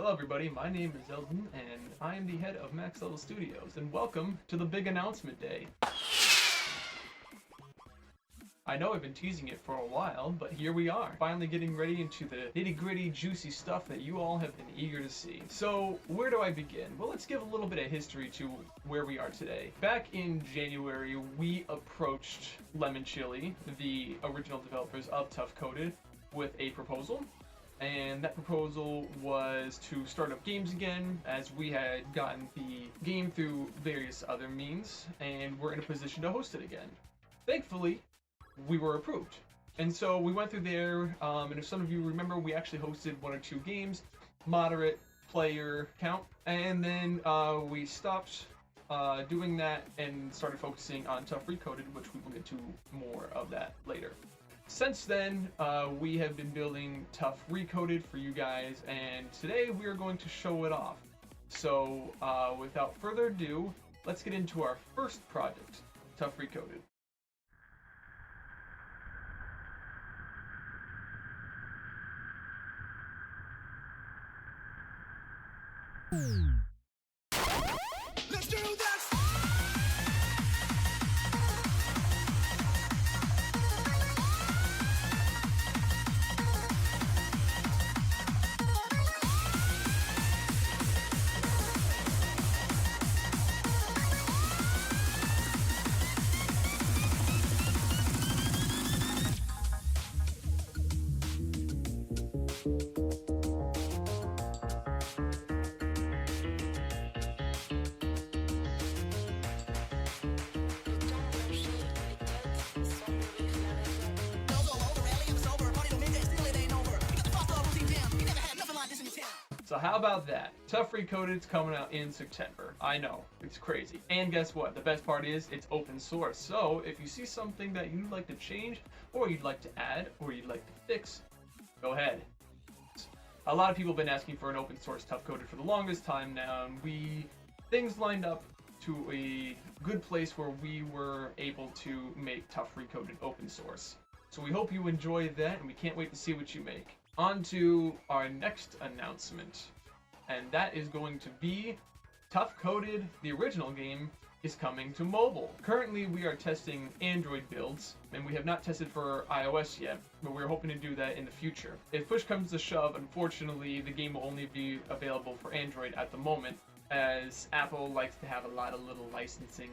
Hello everybody, my name is Eldon, and I am the head of Max Level Studios, and welcome to the big announcement day. I know I've been teasing it for a while, but here we are, finally getting ready into the nitty-gritty, juicy stuff that you all have been eager to see. So, where do I begin? Well, let's give a little bit of history to where we are today. Back in January, we approached Lemon Chili, the original developers of Tough Coded, with a proposal. And that proposal was to start up games again, as we had gotten the game through various other means, and we're in a position to host it again. Thankfully, we were approved. And so we went through there, and if some of you remember, we actually hosted 1 or 2 games, moderate player count, and then we stopped doing that and started focusing on Tough Recoded, which we will get to more of that later. Since then, we have been building Tough Recoded for you guys, and today we are going to show it off. So, without further ado, let's get into our first project, Tough Recoded. Let's do this! So how about that? Tough Recoded's coming out in September. I know, it's crazy. And guess what? The best part is it's open source. So if you see something that you'd like to change, or you'd like to add, or you'd like to fix, go ahead. A lot of people have been asking for an open source Tough Coded for the longest time now, and things lined up to a good place where we were able to make Tough Recoded open source. So we hope you enjoy that, and we can't wait to see what you make. On to our next announcement, and that is going to be Tough Coded, the original game, is coming to mobile. Currently, we are testing Android builds, and we have not tested for iOS yet, but we're hoping to do that in the future. If push comes to shove, unfortunately, the game will only be available for Android at the moment, as Apple likes to have a lot of little licensing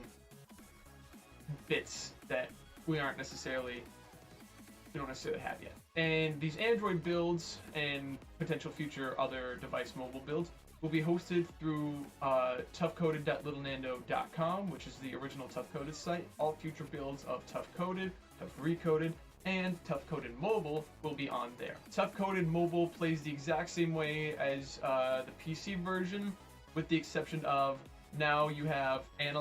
bits that we don't necessarily have yet. And these Android builds and potential future other device mobile builds will be hosted through toughcoded.littlenando.com, which is the original Tough Coded site. All future builds of Tough Coded, Tough Recoded, and Tough Coded Mobile will be on there. Tough Coded Mobile plays the exact same way as the PC version, with the exception of now you have a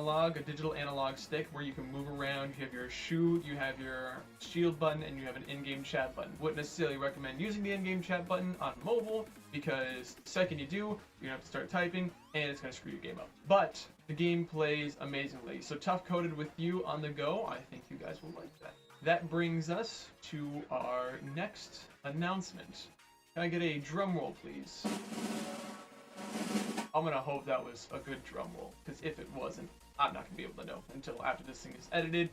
digital analog stick where you can move around. You have your shoot, you have your shield button, and you have an in-game chat button. Wouldn't necessarily recommend using the in-game chat button on mobile, because the second you do, you're gonna have to start typing, and it's gonna screw your game up. But the game plays amazingly. So Tough Coded with you on the go, I think you guys will like that. That brings us to our next announcement. Can I get a drum roll, please? I'm gonna hope that was a good drum roll, because if it wasn't, I'm not gonna be able to know until after this thing is edited.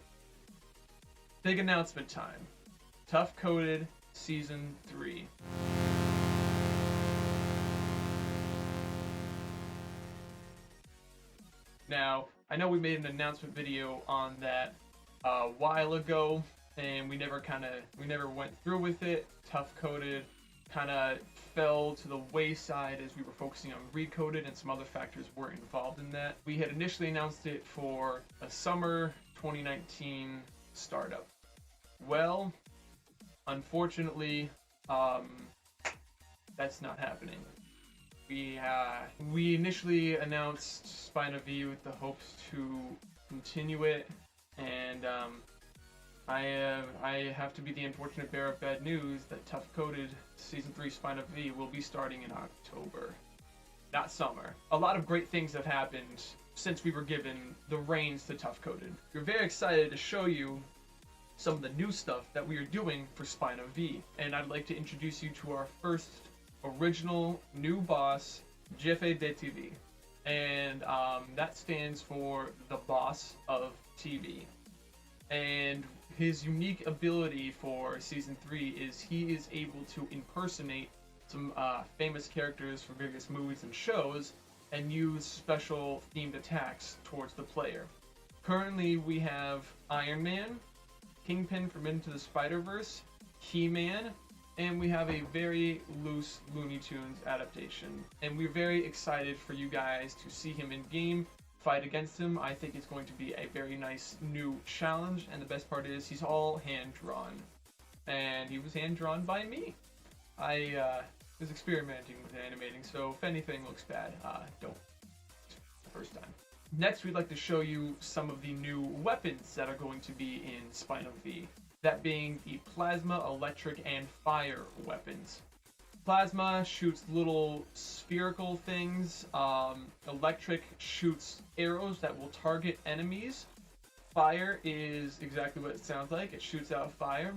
Big announcement time. Tough Coded Season 3. Now, I know we made an announcement video on that a while ago, and we never went through with it. Tough Coded kind of fell to the wayside as we were focusing on Recoded, and some other factors were involved in that. We had initially announced it for a summer 2019 startup. Well, unfortunately, that's not happening. We initially announced Spina V with the hopes to continue it, and I have to be the unfortunate bearer of bad news that Tough Coded Season 3 Spina V will be starting in October, not summer. A lot of great things have happened since we were given the reins to Tough Coded. We're very excited to show you some of the new stuff that we are doing for Spina V, and I'd like to introduce you to our first original new boss, Jefe de TV. And that stands for the boss of TV. And his unique ability for Season 3 is he is able to impersonate some famous characters from various movies and shows and use special themed attacks towards the player. Currently, we have Iron Man, Kingpin from Into the Spider-Verse, He-Man, and we have a very loose Looney Tunes adaptation. And we're very excited for you guys to see him in game, fight against him. I think it's going to be a very nice new challenge, and the best part is he's all hand-drawn. And he was hand-drawn by me. I was experimenting with animating, so if anything looks bad, don't. The first time. Next, we'd like to show you some of the new weapons that are going to be in Spinal V. That being the Plasma, Electric, and Fire weapons. Plasma shoots little spherical things. Electric shoots arrows that will target enemies. Fire is exactly what it sounds like. It shoots out fire.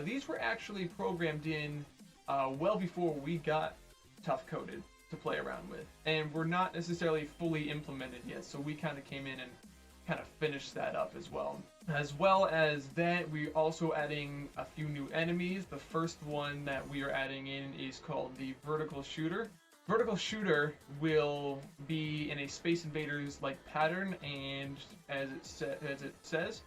These were actually programmed in well before we got Tough Coded to play around with. And we're not necessarily fully implemented yet, so we kind of came in and kind of finished that up as well. As well as that, we're also adding a few new enemies. The first one that we are adding in is called the Vertical Shooter. Vertical Shooter will be in a Space Invaders-like pattern, and as it says,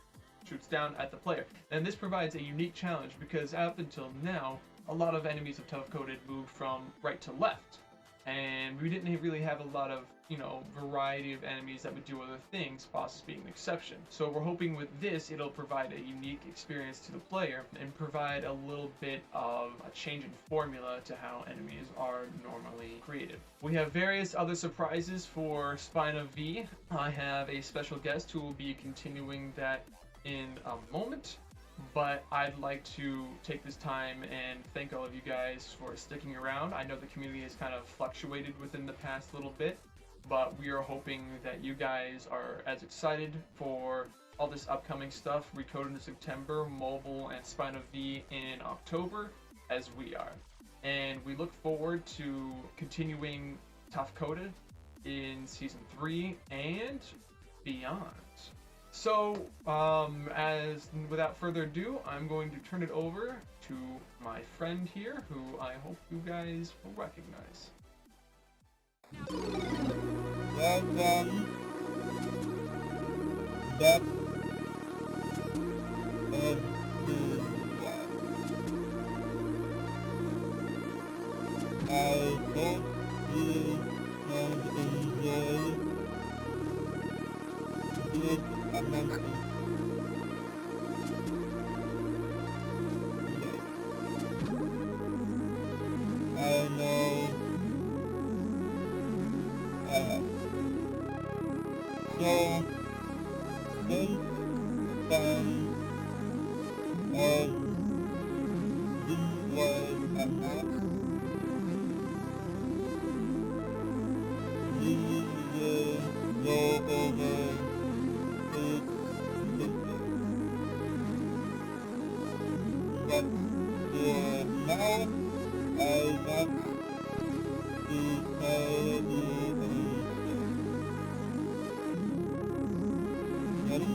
shoots down at the player. And this provides a unique challenge because up until now, a lot of enemies of Tough Coded moved from right to left. And we didn't really have a lot of, variety of enemies that would do other things, bosses being an exception. So we're hoping with this, it'll provide a unique experience to the player and provide a little bit of a change in formula to how enemies are normally created. We have various other surprises for Spina V. I have a special guest who will be continuing that in a moment. But I'd like to take this time and thank all of you guys for sticking around. I know the community has kind of fluctuated within the past little bit, but we are hoping that you guys are as excited for all this upcoming stuff, Recoded in September, mobile, and Spina V in October, as we are. And we look forward to continuing Tough Coded in Season 3 and beyond. So, without further ado, I'm going to turn it over to my friend here, who I hope you guys will recognize. Welcome back I hope you have enjoyed this announcement. I know I have. So, since then, this was announced. We will go over it quickly. But for now, I want to tell you a story. Ready?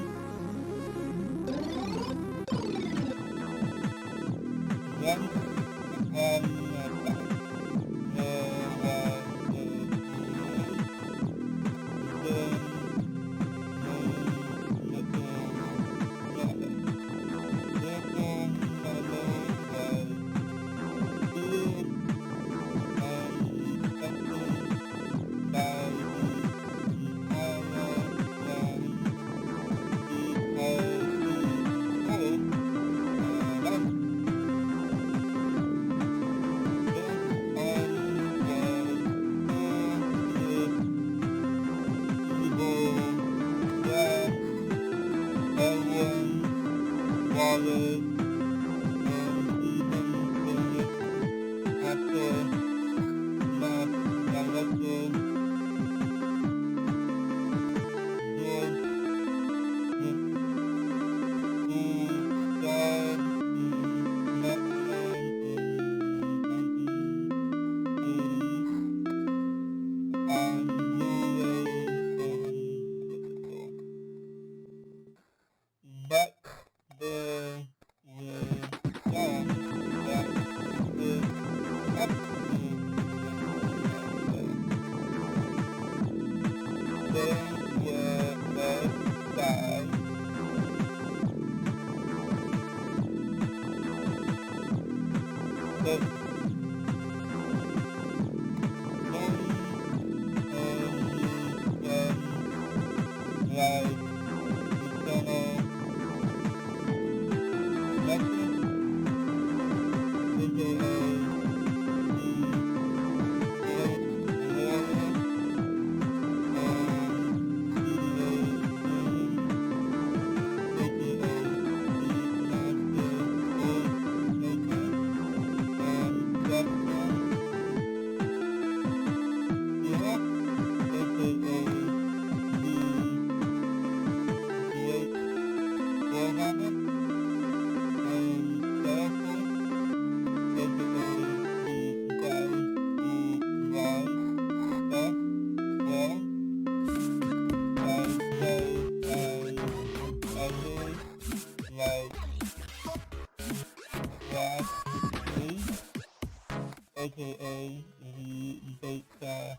8-star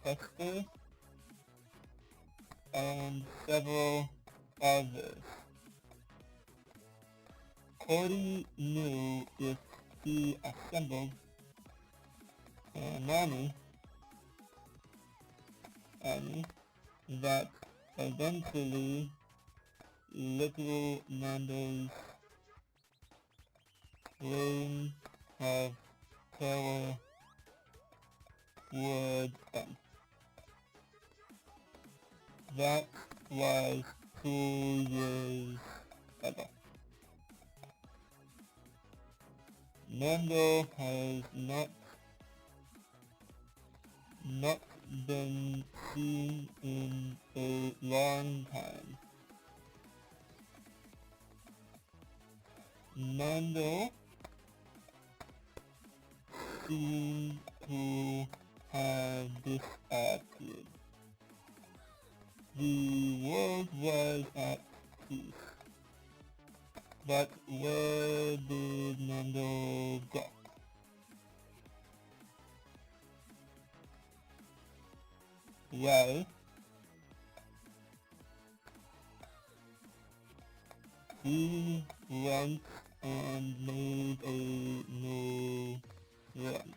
Tester, and several others. Cody knew if he assembled an army that eventually Little Nando's reign of terror would end. That was 2 years ago. Nando has not been seen in a long time. Nando seemed to have disappeared. The world was at peace. But where did Nando go? Well, he went and made a new run.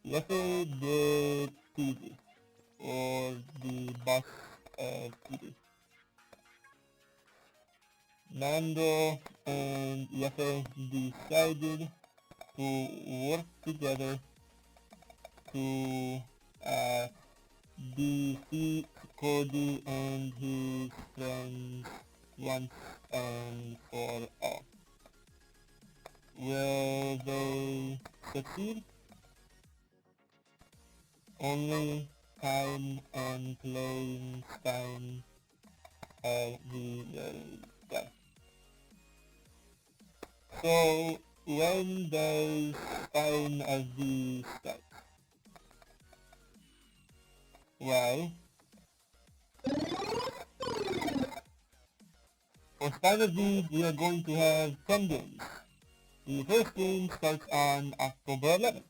Little did TV, or the boss of TV. Nando and Little decided to work together to defeat Cody and his friends once and for all. Will they succeed? Only time and playing time will tell. So when does Spine of the start? Well, for Spine of the we are going to have 10 games. The first game starts on October 11th.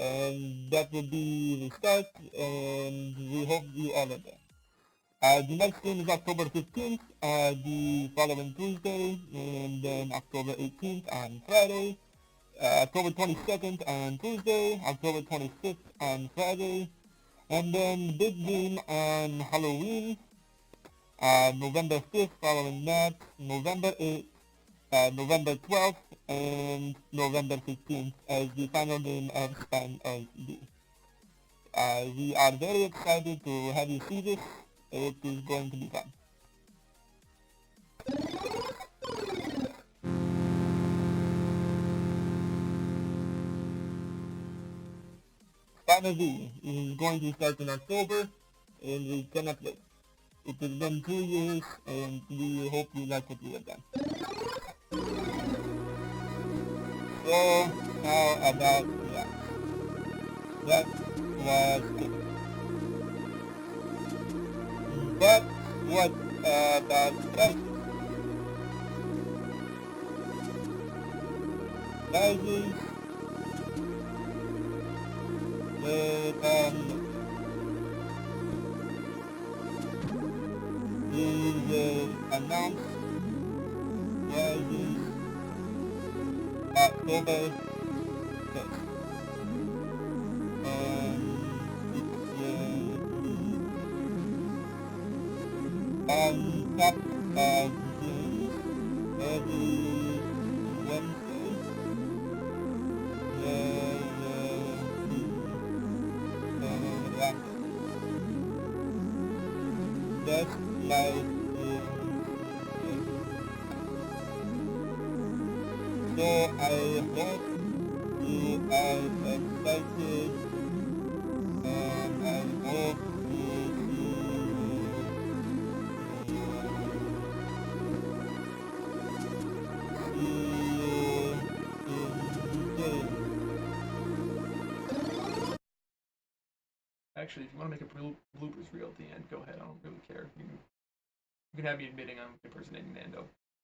And that will be the start, and we hope you all are there. The next game is October 15th, the following Tuesday, and then October 18th on Friday, October 22nd on Tuesday, October 25th on Friday, and then big game on Halloween, November 5th following that, November 8th, November 12th, and November 15th as the final game of Spine of D. We are very excited to have you see this. It is going to be fun. Spine of D is going to start in October, and we cannot wait. It has been 2 years, and we hope you like what we have done. So, how about that? That was good. But what about prices? Prices will announce prices October 1st. On top of this, every Wednesday, there will be a raffle. Just like so I hope you are excited, and I hope you Actually, if you want to make a bloopers reel at the end, go ahead. I don't really care. You can have me admitting I'm impersonating Nando.